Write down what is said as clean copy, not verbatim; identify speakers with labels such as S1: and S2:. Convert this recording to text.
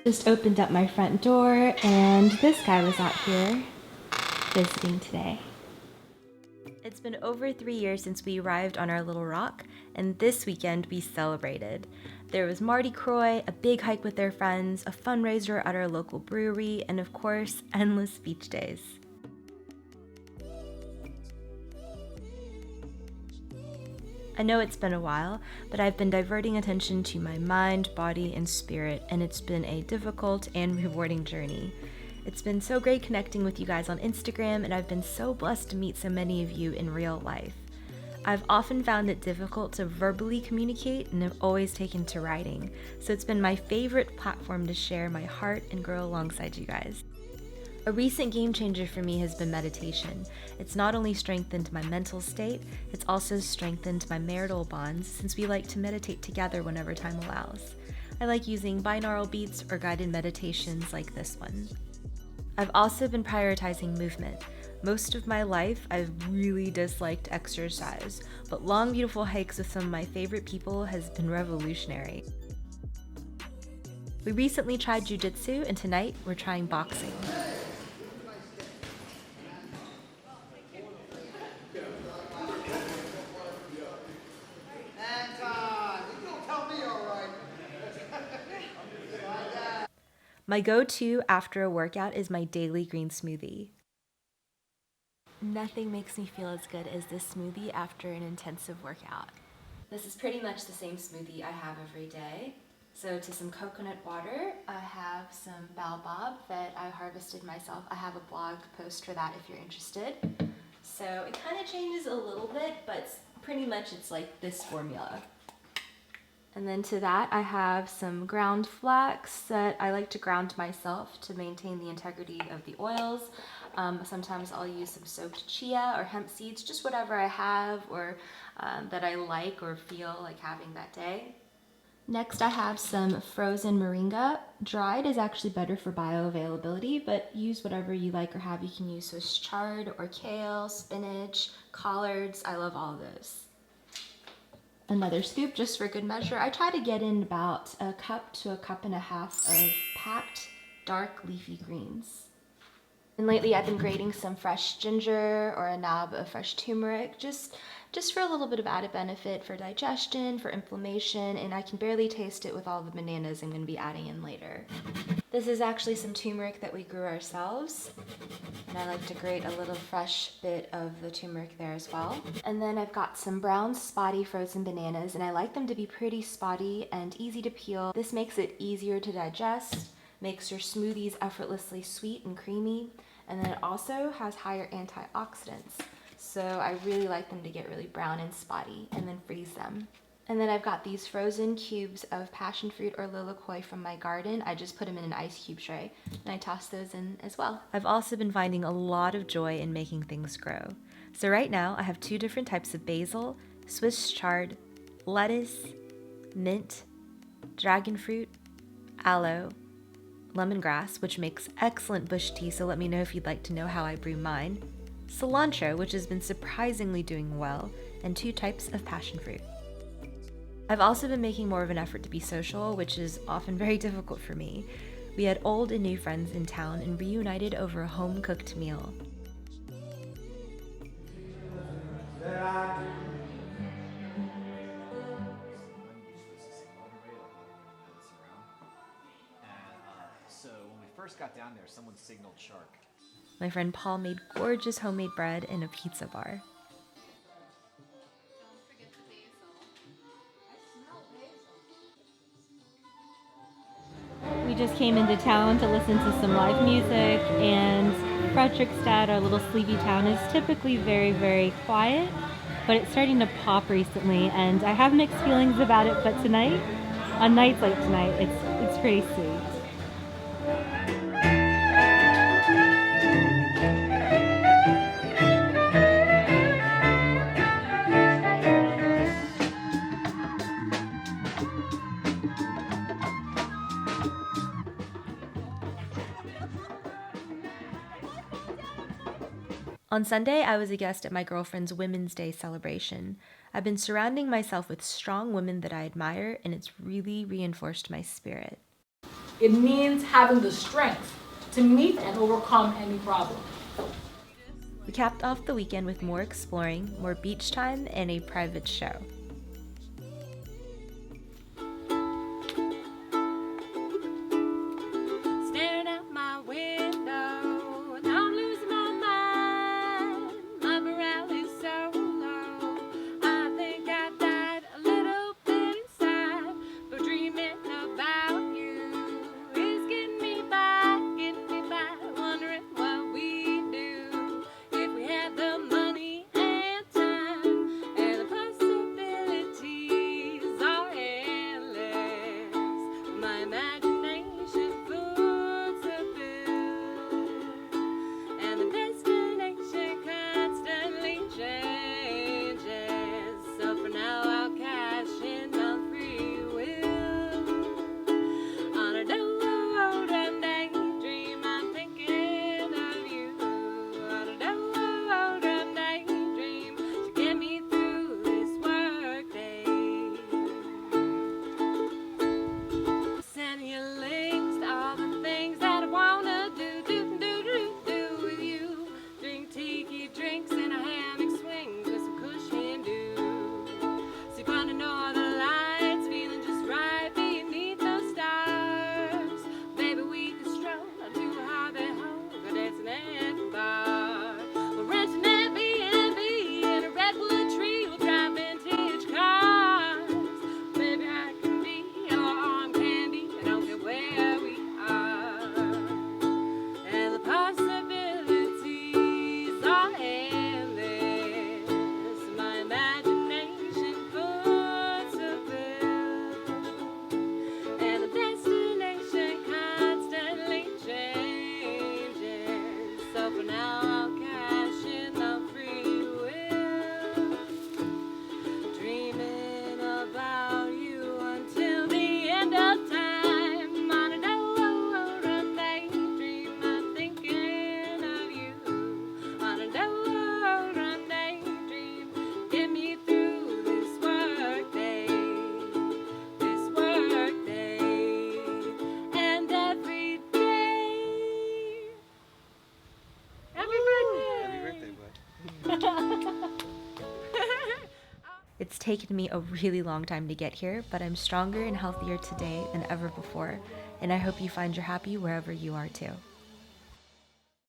S1: Just opened up my front door and this guy was out here visiting today. It's been over 3 years since we arrived on our little rock, and this weekend we celebrated. There was Mardi Croix, a big hike with their friends, a fundraiser at our local brewery, and of course, endless beach days. I know it's been a while, but I've been diverting attention to my mind, body, and spirit, and it's been a difficult and rewarding journey. It's been so great connecting with you guys on Instagram, and I've been so blessed to meet so many of you in real life. I've often found it difficult to verbally communicate and have always taken to writing, so it's been my favorite platform to share my heart and grow alongside you guys. A recent game changer for me has been meditation. It's not only strengthened my mental state, it's also strengthened my marital bonds since we like to meditate together whenever time allows. I like using binaural beats or guided meditations like this one. I've also been prioritizing movement. Most of my life, I've really disliked exercise, but long, beautiful hikes with some of my favorite people has been revolutionary. We recently tried jiu-jitsu, and tonight we're trying boxing. My go-to after a workout is my daily green smoothie. Nothing makes me feel as good as this smoothie after an intensive workout. This is pretty much the same smoothie I have every day. So to some coconut water, I have some baobab that I harvested myself. I have a blog post for that if you're interested. So it kind of changes a little bit, but pretty much it's like this formula. And then to that, I have some ground flax that I like to ground myself to maintain the integrity of the oils. Sometimes I'll use some soaked chia or hemp seeds, just whatever I have or that I like or feel like having that day. Next, I have some frozen moringa. Dried is actually better for bioavailability, but use whatever you like or have. You can use Swiss chard or kale, spinach, collards. I love all of those. Another scoop just for good measure. I try to get in about a cup to a cup and a half of packed dark leafy greens. And lately I've been grating some fresh ginger or a knob of fresh turmeric just for a little bit of added benefit for digestion, for inflammation, and I can barely taste it with all the bananas I'm going to be adding in later. This is actually some turmeric that we grew ourselves, and I like to grate a little fresh bit of the turmeric there as well. And then I've got some brown spotty frozen bananas, and I like them to be pretty spotty and easy to peel. This makes it easier to digest, makes your smoothies effortlessly sweet and creamy, and then it also has higher antioxidants. So I really like them to get really brown and spotty and then freeze them. And then I've got these frozen cubes of passion fruit or lilikoi from my garden. I just put them in an ice cube tray and I toss those in as well. I've also been finding a lot of joy in making things grow. So right now I have 2 different types of basil, Swiss chard, lettuce, mint, dragon fruit, aloe, lemongrass, which makes excellent bush tea, so let me know if you'd like to know how I brew mine, cilantro, which has been surprisingly doing well, and 2 types of passion fruit. I've also been making more of an effort to be social, which is often very difficult for me. We had old and new friends in town and reunited over a home-cooked meal.
S2: So when we first got down there, someone signaled shark.
S1: My friend Paul made gorgeous homemade bread in a pizza bar. We just came into town to listen to some live music, and Frederickstad, our little sleepy town, is typically very, very quiet, but it's starting to pop recently, and I have mixed feelings about it, but tonight, on nights like tonight, it's pretty sweet. On Sunday, I was a guest at my girlfriend's Women's Day celebration. I've been surrounding myself with strong women that I admire, and it's really reinforced my spirit.
S3: It means having the strength to meet and overcome any problem.
S1: We capped off the weekend with more exploring, more beach time, and a private show.
S4: Staring out my window, and I'm losing my mind. My morale is so low. I think I died a little bit inside, but dreaming about you is getting me by, wondering what we do if we had the money and time, and the possibilities are endless. My imagination foods a bill, and the destination constantly changes. So for now I'll cash in on free will. On a road and daydream, I'm thinking of you. On a road and daydream to get me through this work day. Sending you links to all the things that I wanna do with you. Drink tiki drinks in a hammock swings with some cushion dew. Sleep under northern lights, feeling just right beneath the stars. Maybe we could stroll to a hobby hole, go dancing at the bar. We'll rent an Airbnb in a redwood tree. We'll drive vintage cars. Maybe I can be your arm candy. I don't care where we are. And the possibilities are endless. My imagination puts a bill, and the destination constantly changes. So for now I'll cash in on free will, dreaming about you until the end of time. On a road and daydream, I'm thinking of you. On a road and daydream, get me through this work day, and every day. Happy birthday!
S5: Happy birthday, bud.
S1: It's taken me a really long time to get here, but I'm stronger and healthier today than ever before, and I hope you find your happy wherever you are too.